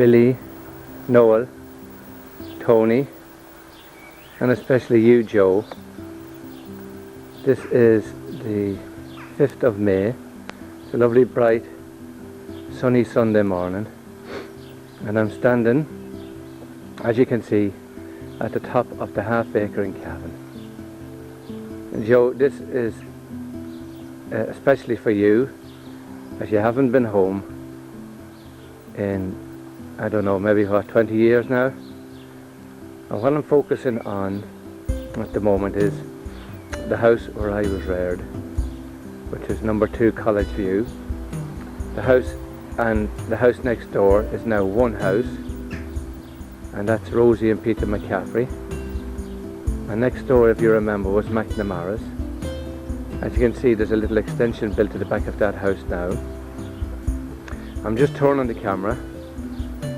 Billy, Noel, Tony, and especially you, Joe. This is the 5th of May. It's a lovely bright sunny Sunday morning, and I'm standing, as you can see, at the top of the half acre in Cavan. And Joe, this is especially for you, as you haven't been home in, I don't know, maybe what, 20 years now. And what I'm focusing on at the moment is the house where I was reared, which is number 2 College View. The house and the house next door is now one house, and that's Rosie and Peter McCaffrey. And next door, if you remember, was McNamara's. As you can see, there's a little extension built to the back of that house now. I'm just turning the camera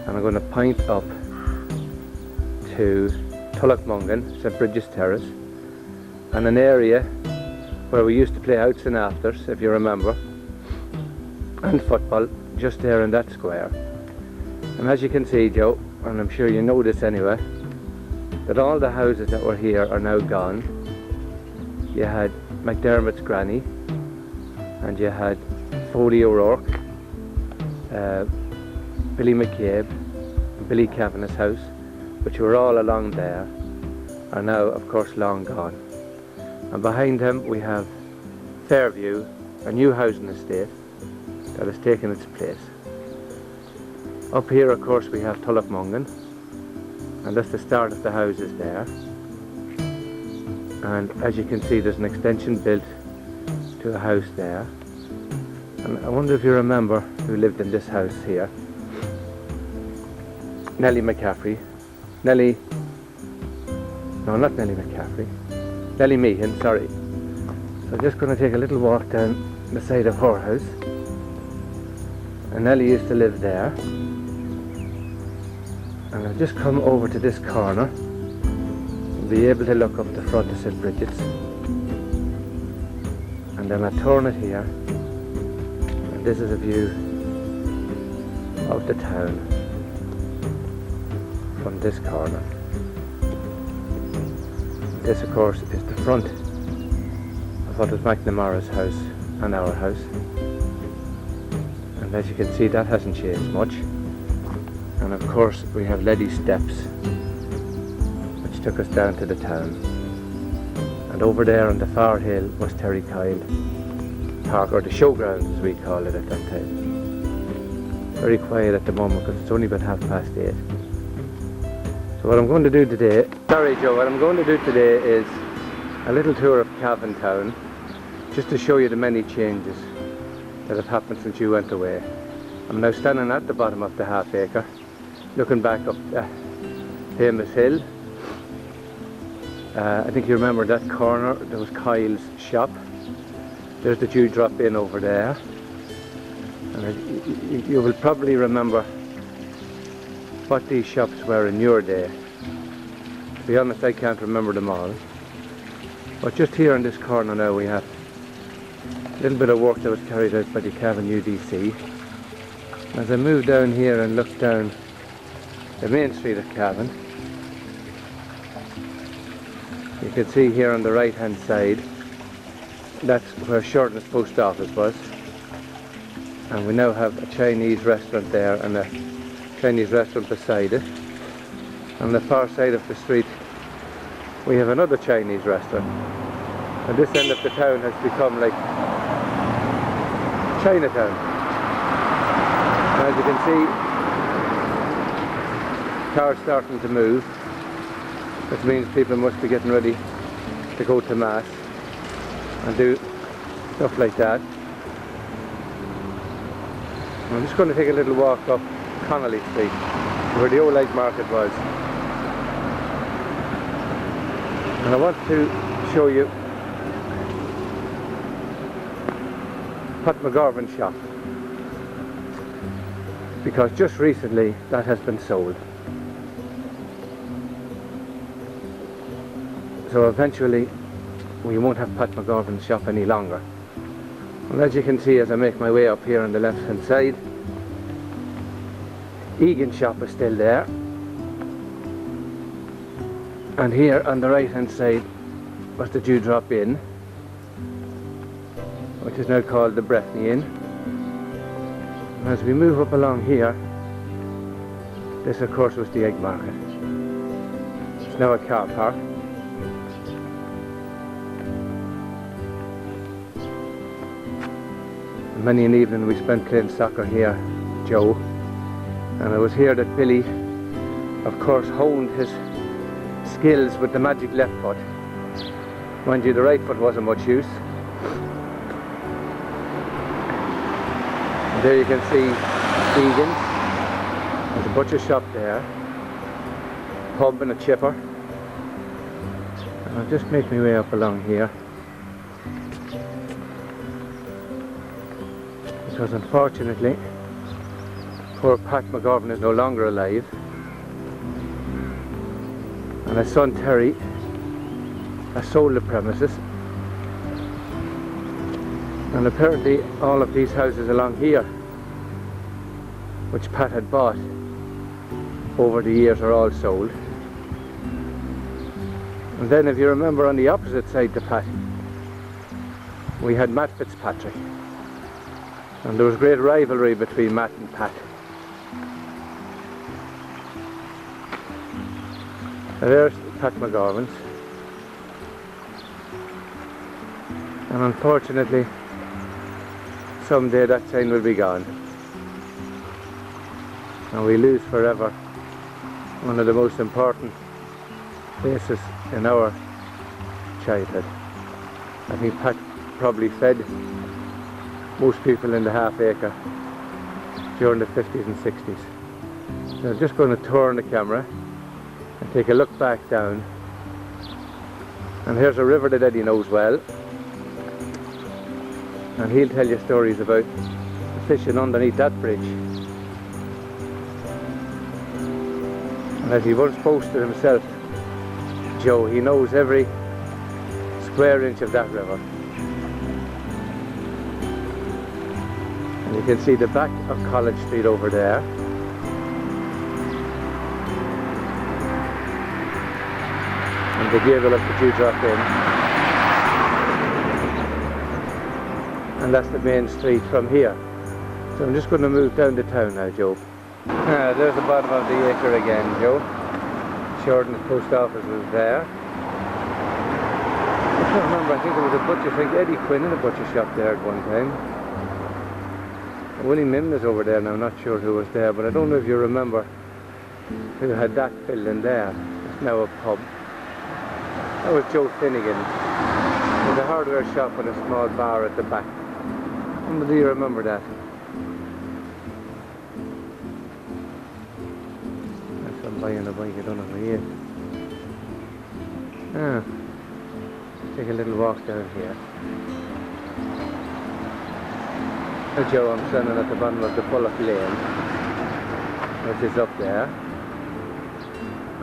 and I'm going to point up to Tullac Mongan, St Bridget's Terrace, and an area where we used to play outs and afters, if you remember, and football, just there in that square. And as you can see, Joe, and I'm sure you know this anyway, that all the houses that were here are now gone. You had McDermott's granny, and you had Foley O'Rourke, Billy McCabe, and Billy Kavanagh's house, which were all along there, are now of course long gone. And behind him we have Fairview, a new housing estate that has taken its place. Up here of course we have Tullac Mongan, and that's the start of the houses there. And as you can see, there's an extension built to a house there. And I wonder if you remember who lived in this house here. Nellie McCaffrey. Nellie, no, not Nellie McCaffrey. Nellie Meehan, sorry. So I'm just going to take a little walk down the side of her house. And Nellie used to live there. And I'll just come over to this corner and be able to look up the front of St Bridget's. And then I turn it here, and this is a view of the town from this corner. This of course is the front of what was McNamara's house and our house. And as you can see, that hasn't changed much. And of course we have Leddy's steps, which took us down to the town. And over there on the far hill was Terry Kyle Park, or the showgrounds as we call it at that time. Very quiet at the moment because it's only about 8:30. So what I'm going to do today, what I'm going to do today is a little tour of Cavan Town, just to show you the many changes that have happened since you went away. I'm now standing at the bottom of the half acre, looking back up the famous hill. I think you remember that corner, there was Kyle's shop. There's the dew drop in over there. And you will probably remember what these shops were in your day. To be honest, I can't remember them all. But just here in this corner now we have a little bit of work that was carried out by the Cavan UDC. As I move down here and look down the main street of Cavan, you can see here on the right hand side, that's where Shortness Post Office was. And we now have a Chinese restaurant there and a Chinese restaurant beside it. On the far side of the street we have another Chinese restaurant. And this end of the town has become like Chinatown. And as you can see, cars starting to move, which means people must be getting ready to go to Mass and do stuff like that. I'm just going to take a little walk up Connolly Street, where the old egg market was. And I want to show you McGoverns Shop, because just recently that has been sold. So eventually we won't have McGoverns Shop any longer. And as you can see, as I make my way up here on the left hand side, McGoverns Shop is still there. And here on the right hand side was the Dewdrop Inn, which is now called the Breffni Inn. And as we move up along here, this of course was the egg market. It's now a car park. Many an evening we spent playing soccer here, Joe. And it was here that Billy, of course, honed his skills with the magic left foot. Mind you, the right foot wasn't much use. And there you can see Egan's. There's a butcher shop there, pub and a chipper. And I'll just make my way up along here, because unfortunately poor Pat McGovern is no longer alive, and his son Terry has sold the premises. And apparently all of these houses along here, which Pat had bought over the years, are all sold. And then, if you remember, on the opposite side to Pat, we had Matt Fitzpatrick, and there was great rivalry between Matt and Pat. And there's Pat McGoverns, and unfortunately someday that sign will be gone, and we lose forever one of the most important places in our childhood. I think Pat probably fed most people in the half acre during the 50s and 60s. So I'm just going to turn the camera and take a look back down, and here's a river that Eddie knows well, and he'll tell you stories about fishing underneath that bridge. And as he once boasted himself, Joe, he knows every square inch of that river. And you can see the back of College Street over there. And the gable of the Dewdrop Inn. And that's the main street from here. So I'm just going to move down the town now, Joe. There's the bottom of the acre again, Joe. Shorten's post office was there. I can't remember, I think there was a butcher, I think Eddie Quinn in a butcher shop there at one time. Willie Mim is over there now, I'm not sure who was there, but I don't know if you remember who had that building there. It's now a pub. That was Joe Finnegan. There's a hardware shop and a small bar at the back. Do you remember that? That's I'm buying a bike, I don't know who he is. Take a little walk down here. Now, Joe, I'm standing at the bottom of the Bullock Lane, which is up there.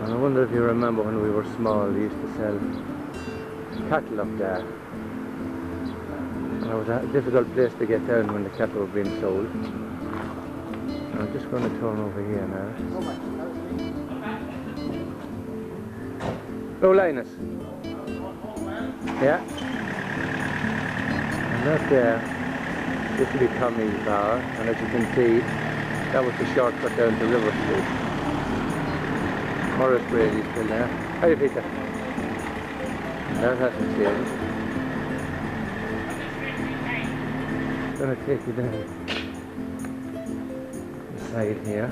And I wonder if you remember when we were small, we used to sell cattle up there. And it was a difficult place to get down when the cattle were being sold. And I'm just going to turn over here now. Oh, Linus. Yeah. And that there used to be Tommy's bar, and as you can see, that was the shortcut down to River Street. Butlersbridge is still there. Hi, Peter. That hasn't changed. I'm going to take you down the side here.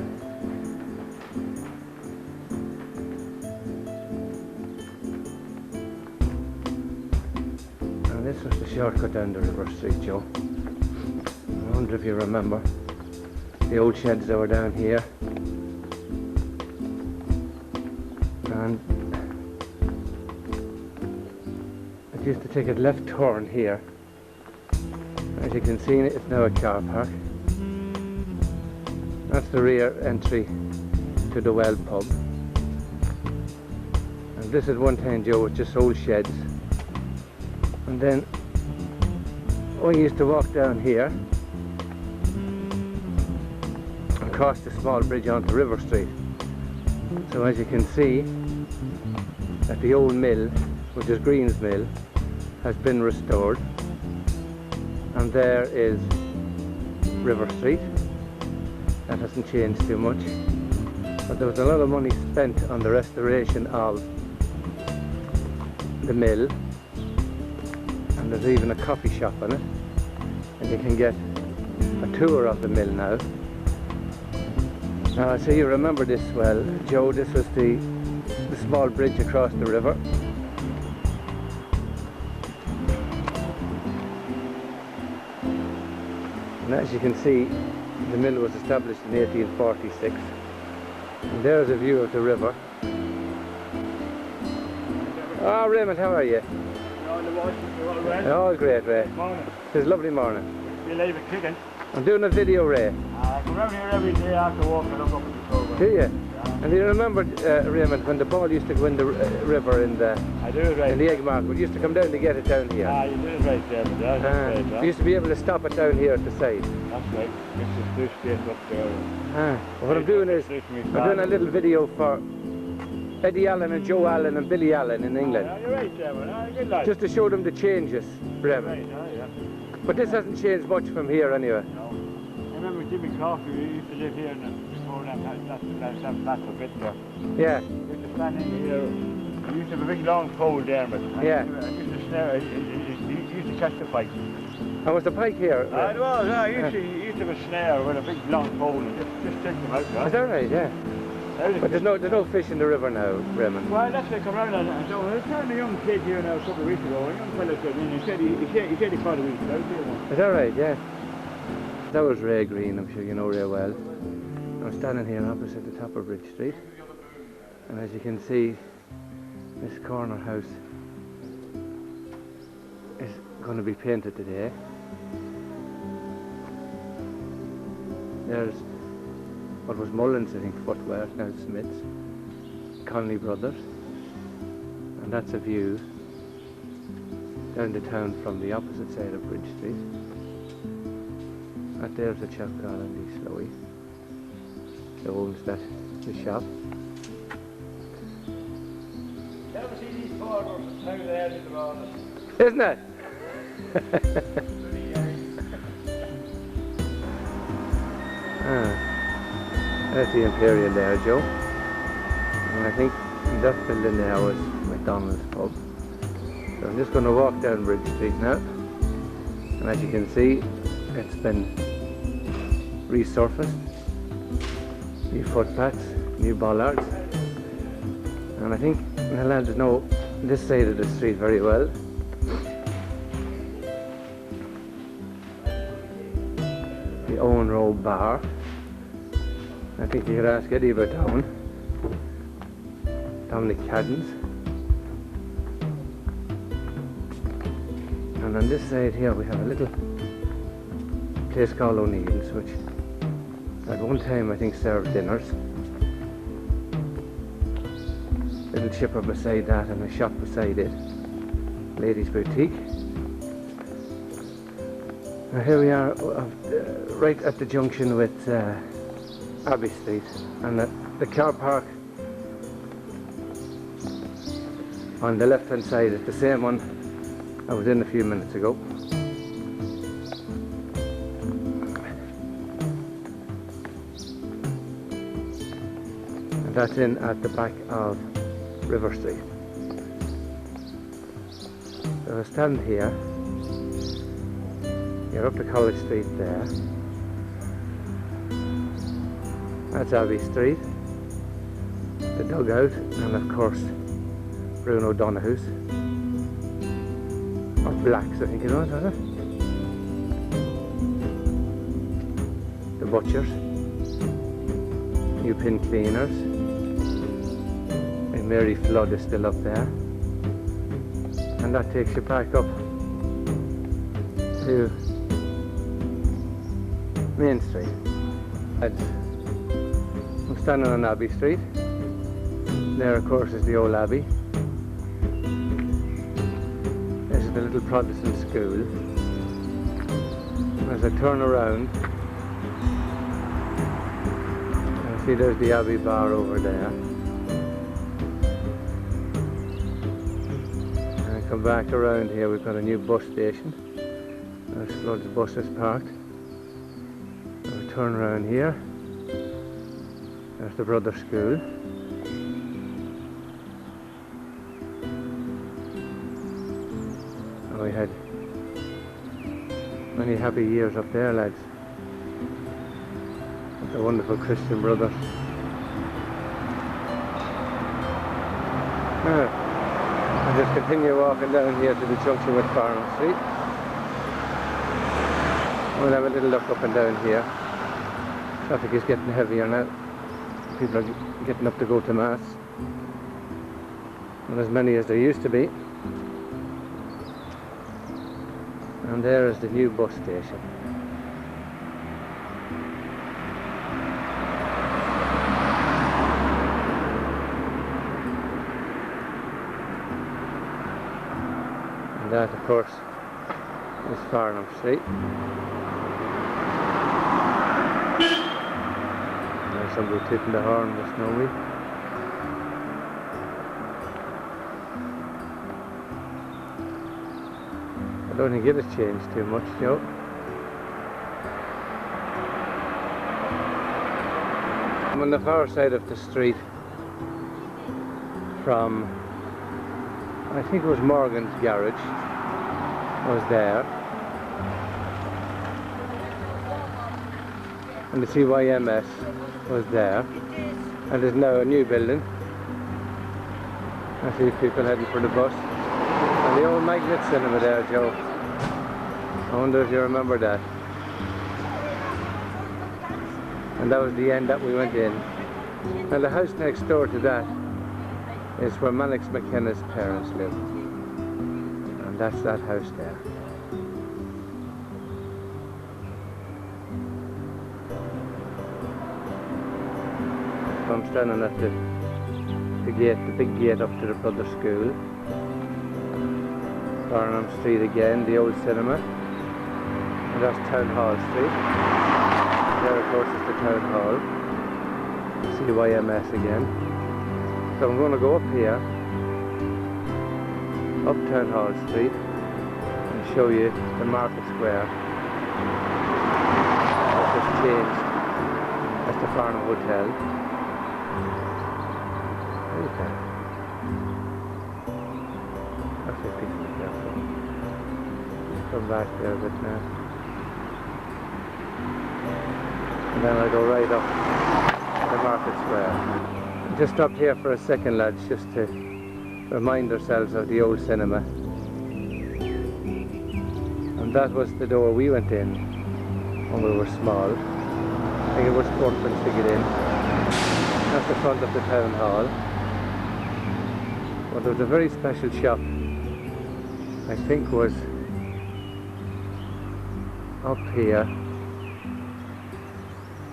And this was the shortcut down to River Street, Joe. I wonder if you remember the old sheds that were down here. And it used to take a left turn here. As you can see, it's now a car park. That's the rear entry to the Well pub. And this at one time, Joe, was just old sheds. And then we used to walk down here. across the small bridge onto River Street. So as you can see, that the old mill, which is Greene's mill, has been restored, and there is River Street. That hasn't changed too much, but there was a lot of money spent on the restoration of the mill, and there's even a coffee shop on it, and you can get a tour of the mill now. Now, so you remember this well, Joe. This was the small bridge across the river. And as you can see, the mill was established in 1846. And there's a view of the river. Oh, Raymond, how are you? All great, Ray. Morning. It's a lovely morning. You leave it kicking. I'm doing a video, Ray. I come around here every day after walking up at the program. Do you? Yeah. And do you remember, Raymond, when the ball used to go in the river in the I do it right. in the egg market? We used to come down to get it down here. You do it right there. That's right, yeah. We used to be able to stop it down here at the side. That's right. It's the sluice gate up there. Well, what I'm doing is, I'm doing a little video for Eddie Allen and Joe Allen and Billy Allen in England. You're right there, man. Good lad. Just to show them the changes, Raymond. Right, yeah. But this hasn't changed much from here anyway. No. I remember Jimmy Coffey, we used to live here and before that flat a bit there. Yeah. We used to stand in here. We used to have a big long pole there, but Yeah. I used to snare, he used to catch the pike. And was the pike here? It was, I used to have a snare with a big long pole and just take them out. Is that right? Yeah. But there's no fish in the river now, Raymond. Well, that's what I come around and so I was telling a young kid here now a couple of weeks ago, a young fella said, he said he caught a week out here. Is that right? Yeah. That was Ray Greene, I'm sure you know Ray well. I'm standing here opposite the top of Bridge Street, and as you can see, this corner house is going to be painted today. There's what was Mullins, I think, footwear, now Smith's, Conley Brothers, and that's a view down the town from the opposite side of Bridge Street. And there's a chap called Andy Slowey, who owns the shop. Never see these corners and how they are in the morning. Isn't it? That's the Imperial there, Joe. And I think that building there was McDonald's pub. So I'm just going to walk down Bridge Street now. And as you can see, it's been resurfaced. New footpaths, new bollards. And I think the lads know this side of the street very well. The Owen Road Bar. I think you could ask Eddie about that one. Dominic Cadden's. And on this side here we have a little place called O'Neill's, which at one time I think served dinners. Little chipper beside that and a shop beside it. Ladies' boutique. Now here we are right at the junction with Abbey Street, and the car park on the left hand side is the same one I was in a few minutes ago. And that's in at the back of River Street. So I stand here, you're up to College Street there. That's Abbey Street, the dugout, and of course Bruno O'Donoghue's, or Black's I think it was, wasn't it? The Butchers, New Pin Cleaners, and Mary Flood is still up there, and that takes you back up to Main Street. I'm standing on Abbey Street. There of course is the old Abbey. This is the little Protestant school. As I turn around, See, there's the Abbey Bar over there. And come back around here, we've got a new bus station. There's loads of buses parked. We'll turn around here. There's the Brother School. And we had many happy years up there, lads. With the wonderful Christian brothers. I'll just continue walking down here to the junction with Farnham Street. We'll have a little look up and down here. Traffic is getting heavier now. People are getting up to go to Mass. Not as many as there used to be. And there is the new bus station. And that, of course, is Farnham Street. There's somebody tooting the horn with Snowy. I don't think it has changed too much, Joe. I'm on the far side of the street from, I think it was Morgan's garage was there, and the CYMS was there, and there's now a new building. I see people heading for the bus, and the old Magnet cinema there, Joe. I wonder if you remember that. And that was the end that we went in. And the house next door to that is where Linus McDonald's parents live. And that's that house there. I'm standing at the gate, the big gate up to the Brother School. Farnham Street again, the old cinema. And that's Town Hall Street. There, of course, is the Town Hall. CYMS again. So I'm going to go up here, up Town Hall Street, and show you the Market Square. That's just changed. That's the Farnham Hotel. Okay. That's just be careful. Just come back there a bit now. And then I go right up the Market Square. Just stopped here for a second, lads, just to remind ourselves of the old cinema. And that was the door we went in when we were small. I think it was £4 to get in. That's the front of the Town Hall. But there was a very special shop, I think was up here,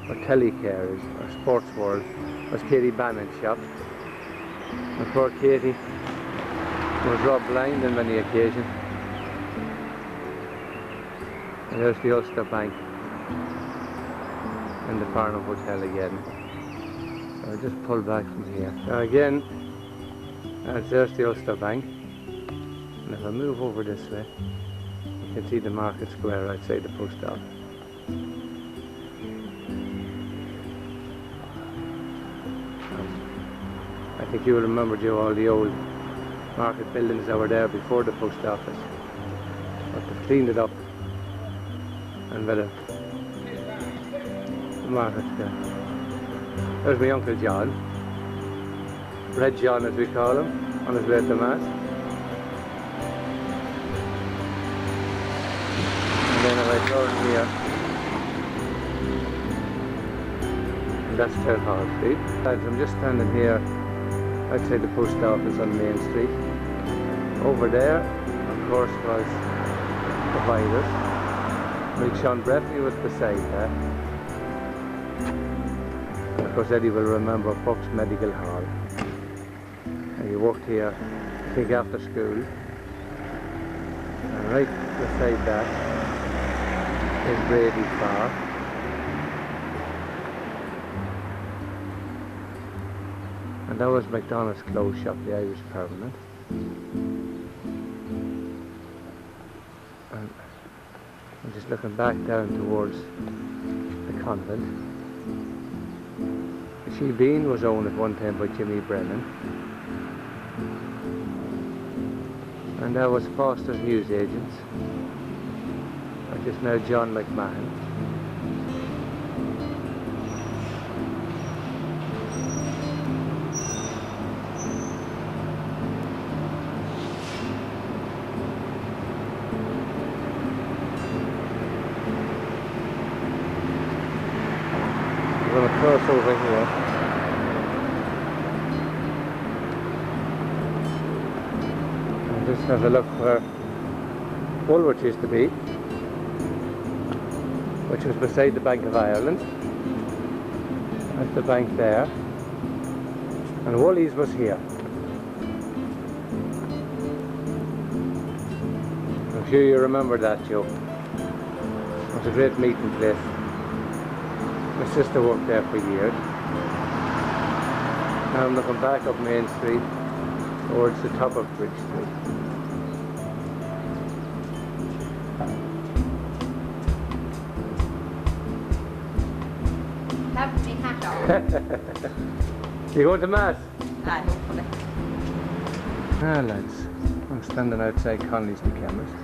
or Telecare is, or Sports World, was Katie Bannon's shop. And poor Katie was robbed blind on many occasions. And there's the Ulster Bank and the Farnham Hotel again. So I'll just pull back from here. Now again, there's the Ulster Bank. And if I move over this way, you can see the Market Square outside the post office. I think you will remember, Joe, all the old market buildings that were there before the post office. But they've cleaned it up and better. The Market Square. There's my Uncle John. Red John, as we call him, on his way to Mass. And then if I turn here, and that's Town Hall Street. I'm just standing here outside the post office on Main Street. Over there, of course, was the virus. Well, Sean Breffney was beside that. And of course, Eddie will remember Buck's Medical Hall. And he worked here, I think, after school. And right beside that is Brady's Bar. And that was McDonald's clothes shop, the Irish Permanent. And I'm just looking back down towards the convent. The Shebeen was owned at one time by Jimmy Brennan. And that was Foster's newsagents. And just now John McMahon. We're going to cross over here. And just have a look where Woolworth used to be, which was beside the Bank of Ireland. That's the bank there. And Woolies was here. I'm sure you remember that, Joe. It was a great meeting place. My sister worked there for years. Now I'm looking back up Main Street towards the top of Bridge Street. Have me hat on. You going to Mass? Aye, hopefully. Ah lads, I'm standing outside Connolly's the chemist.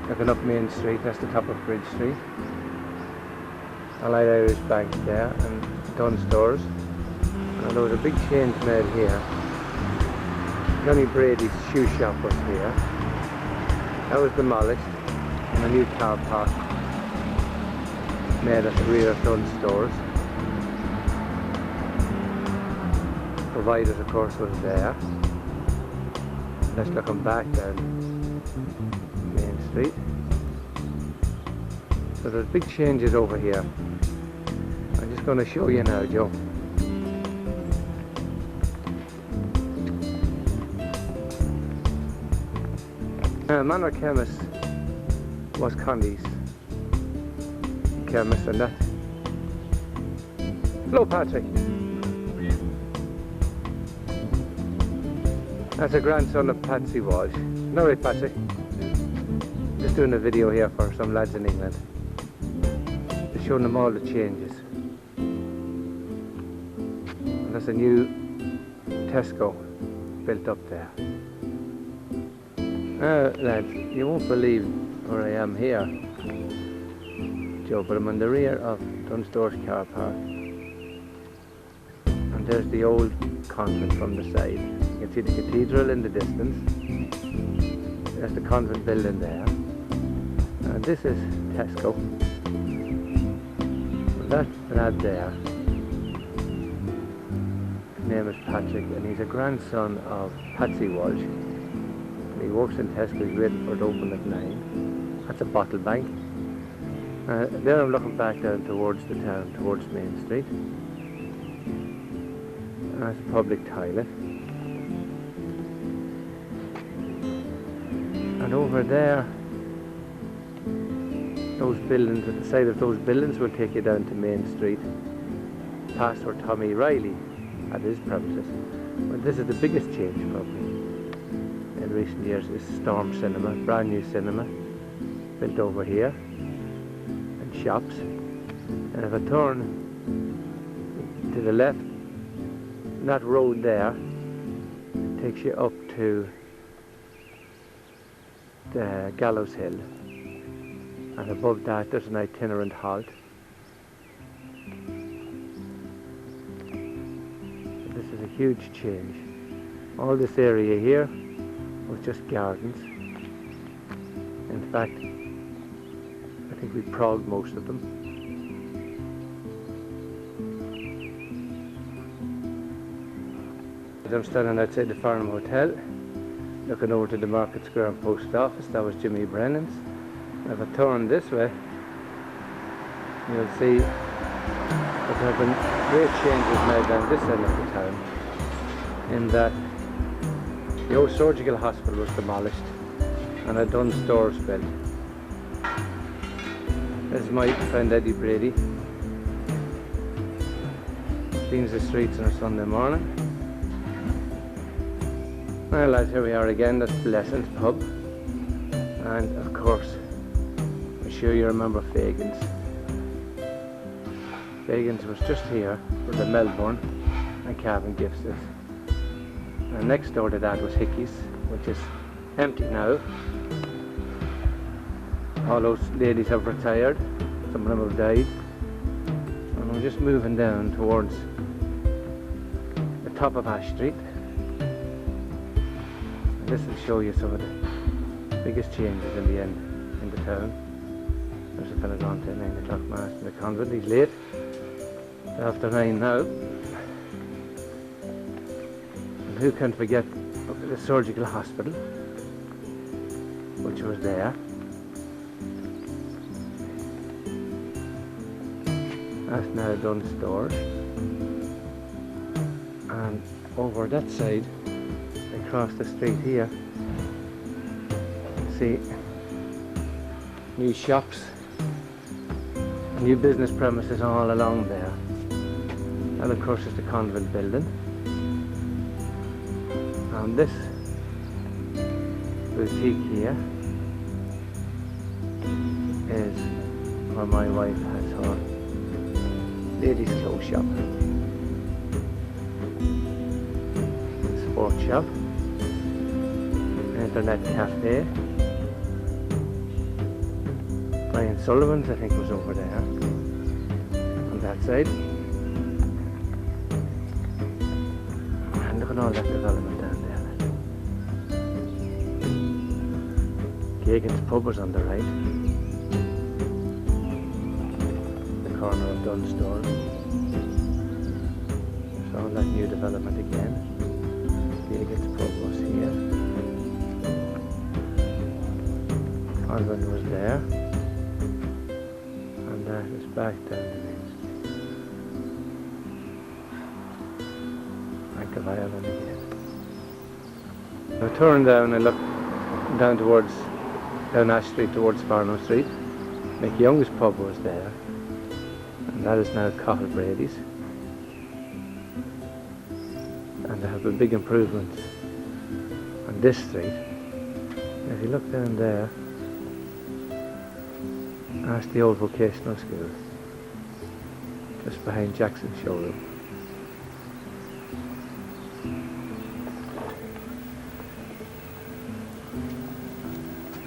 Looking up Main Street, that's the top of Bridge Street. Allied Irish Bank there, and Dunn Stores. And there was a big change made here. Johnny Brady's shoe shop was here. That was demolished, and a new car park made at the rear of Dunn Stores. Providers, of course, was there. Let's looking back down Main Street. So there's big changes over here. I'm just going to show you now, Joe. Manor Chemist was Conley's chemist, and that. Hello, Patrick. That's a grandson of Patsy Walsh. No, right, Patrick. Just doing a video here for some lads in England. Just showing them all the changes. And there's a new Tesco built up there. Lads, you won't believe where I am here, Joe, but I'm on the rear of Dunstores car park. And there's the old convent from the side. You can see the cathedral in the distance. There's the convent building there. And this is Tesco. And that lad there, his name is Patrick, and he's a grandson of Patsy Walsh. He works in Tesco, he's waiting for it to open at 9. That's a bottle bank. Then I'm looking back down towards the town, towards Main Street. And that's a public toilet. And over there, those buildings, at the side of those buildings will take you down to Main Street, past where Tommy Riley had his premises. But this is the biggest change probably in recent years, is Storm Cinema, brand new cinema, built over here, and shops. And if I turn to the left, that road there takes you up to the Gallows Hill, and above that there's an itinerant halt. This is a huge change. All this area here was just gardens. In fact, I think we progged most of them. I'm standing outside the Farnham Hotel, looking over to the Market Square and Post Office. That was Jimmy Brennan's. If I turn this way, you'll see that there have been great changes made down this end of the town, in that the old surgical hospital was demolished and a Dunn Stores built. This is my friend Eddie Brady. Cleans the streets on a Sunday morning. Well lads, here we are again, that's Blessing's pub. And of course, I'm sure you remember Fagan's. Fagan's was just here for the Melbourne and Cavan gifted. And next door to that was Hickey's, which is empty now. All those ladies have retired, some of them have died. And we're just moving down towards the top of Ash Street. And this will show you some of the biggest changes in the end in the town. There's a fella gone to 9 o'clock mass in the convent, he's late. It's after 9 now. And who can forget the surgical hospital, which was there. That's now done stores. And over that side, across the street here, see new shops, new business premises all along there. And of course is the convent building. And this boutique here is where my wife has her ladies' clothes shop, sports shop, internet cafe. Brian Sullivan's, I think, was over there on that side. And look at all that development down there. Cagan's pub was on the right, the corner of Dunn Stores. There's all that new development again. Cagan's pub was here. Convent was there. It's back down the main street. Bank of Ireland again. I turn down and look down towards down Ash Street towards Farnham Street. McYoung's pub was there, and that is now Cathal Brady's. And there have been big improvements on this street. If you look down there, that's the old vocational school, just behind Jackson's showroom.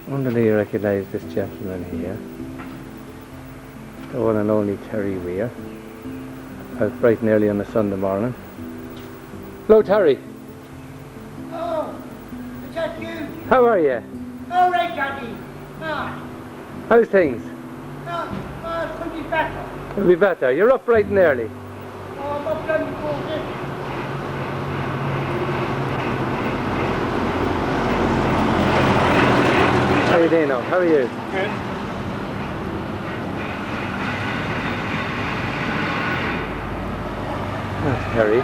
Wonder do you recognise this gentleman here? The one and only Terry Weir, out bright and early on a Sunday morning. Hello Terry! Oh, is that you? How are you? All right, Daddy. Ah, How's things? it could be better. It'll be better. You're up bright and early. Oh, I'm up done before this. How are you doing now? How are you? Good. That's Terry.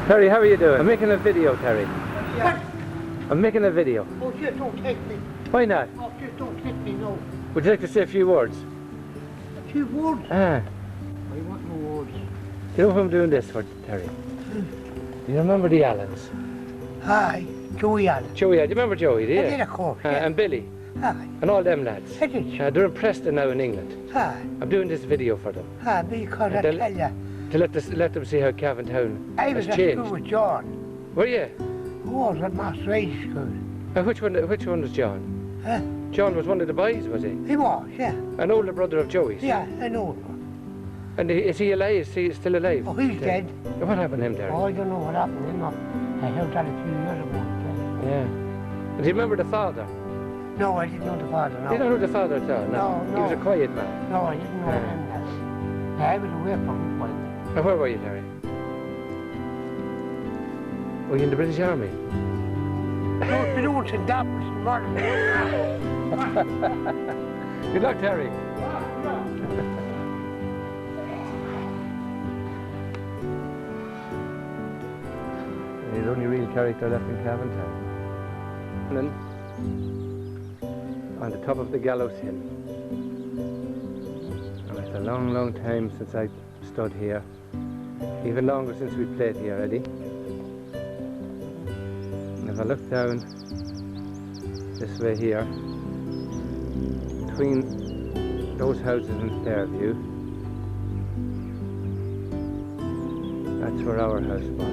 Terry, how are you doing? I'm making a video, Terry. What? I'm making a video. Oh, shit, don't take me. Why not? Oh, shit, don't take me, no. Would you like to say a few words? A few words? Ah. I want no words. Do you know who I'm doing this for, Terry? Do you remember the Allens? Hi, Joey Allen. Joey, do you remember Joey, do you? I did, of course, yeah. And Billy, Hi. and all them lads. I did. They're in Preston now in England. Hi. I'm doing this video for them, Hi, because I And tell you, to let them see how Cavan Town I has was at changed. school with John. Were you? Who was at Master Age School? Which one was John? Huh? John was one of the boys, was he? He was, yeah. An older brother of Joey's? Yeah, I know. And is he alive? Is he still alive? Oh, he's dead. What happened to him, Terry? Oh, I don't know what happened to him. I heard that a few years ago. Yeah. And do you remember the father? No, I didn't know the father, no. You don't know the father at all? No, He was a no. quiet man. No, I didn't know him. I was away from him. And where were you, Terry? Were you in the British Army? No, we don't sit down with some modern. Good luck, Terry. He's the only real character left in Cavan Town. And then, on the top of the Gallows Hill. And it's a long, long time since I stood here. Even longer since we played here, Eddie. if I look down this way here, between those houses in Fairview, that's where our house was.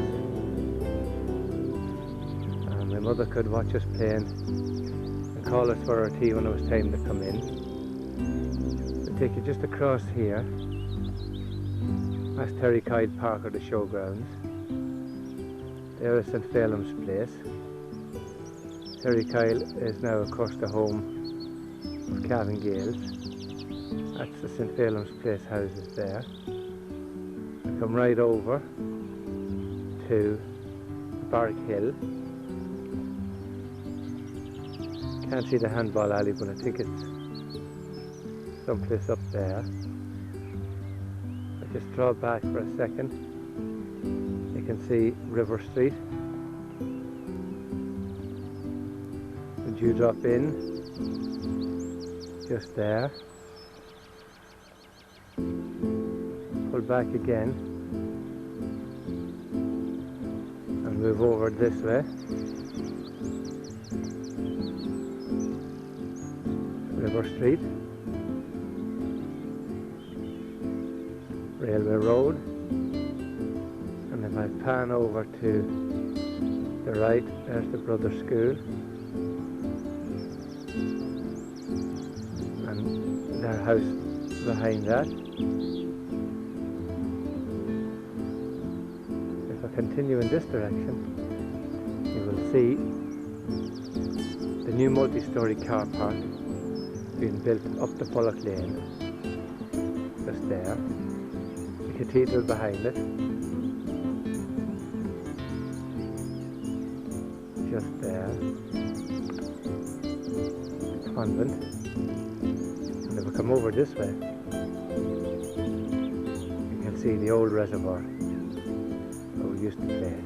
And my mother could watch us playing and call us for our tea when it was time to come in. We'll take you just across here. That's Terry Kyle Park, or the showgrounds. There is St. Phelim's Place. Terry Kyle is now, of course, the home of Cavan Gales. That's the St. Phelim's Place houses there. We come right over to Barrack Hill. Can't see the handball alley, but I think it's someplace up there. Just draw back for a second. You can see River Street. The dewdrop inn, just there. Pull back again and move over this way. River Street. Railway Road, and if I pan over to the right, there's the Brothers School, and their house behind that. If I continue in this direction, you will see the new multi-storey car park being built up the Bullock Lane, just there. Cathedral behind it, just there, the convent, and if we come over this way, you can see the old reservoir where we used to play.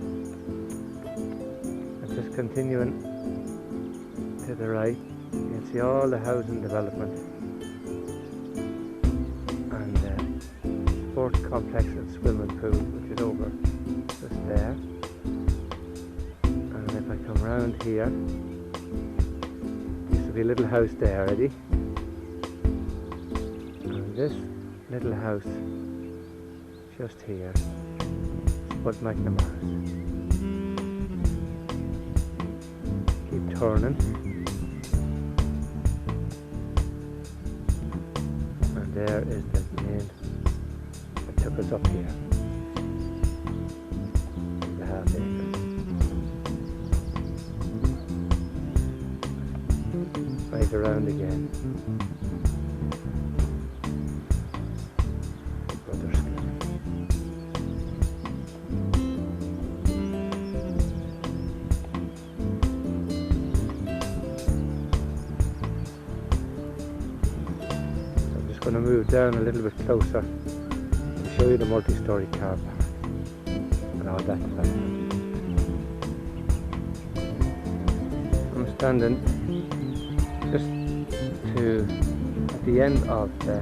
And just continuing to the right, you can see all the housing development and sports complex and swimming pool, which is over just there. And if I come round here, used to be a little house there already, and this little house just here is Bud McNamara's. Keep turning, and there is the main took us up here, the half acre. Right around again. Brothers School. So I'm just going to move down a little bit closer. Show you the multi-storey car park and all that stuff. I'm standing just at the end of the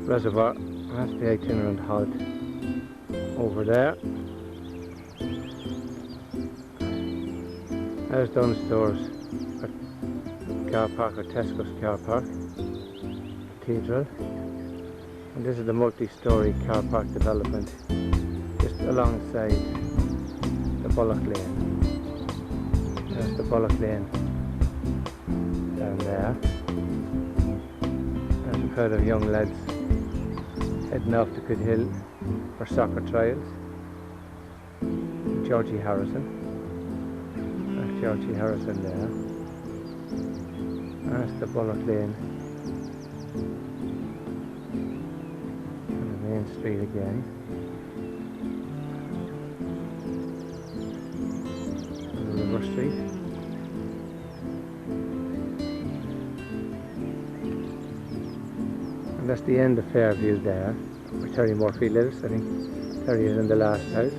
reservoir. That's the itinerant halt over there. There's Dunnes Stores car park, or Tesco's car park, Cathedral, and this is the multi-storey car park development just alongside the Bullock Lane. There's the Bullock Lane down there. There's a crowd of young lads heading off to Goodhill for soccer trials. Georgie Harrison. There's Georgie Harrison there. That's the Bullock Lane, and the main street again. And the River Street. And that's the end of Fairview there, where Terry Murphy lives. I think Terry is in the last house.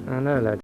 I know, lad.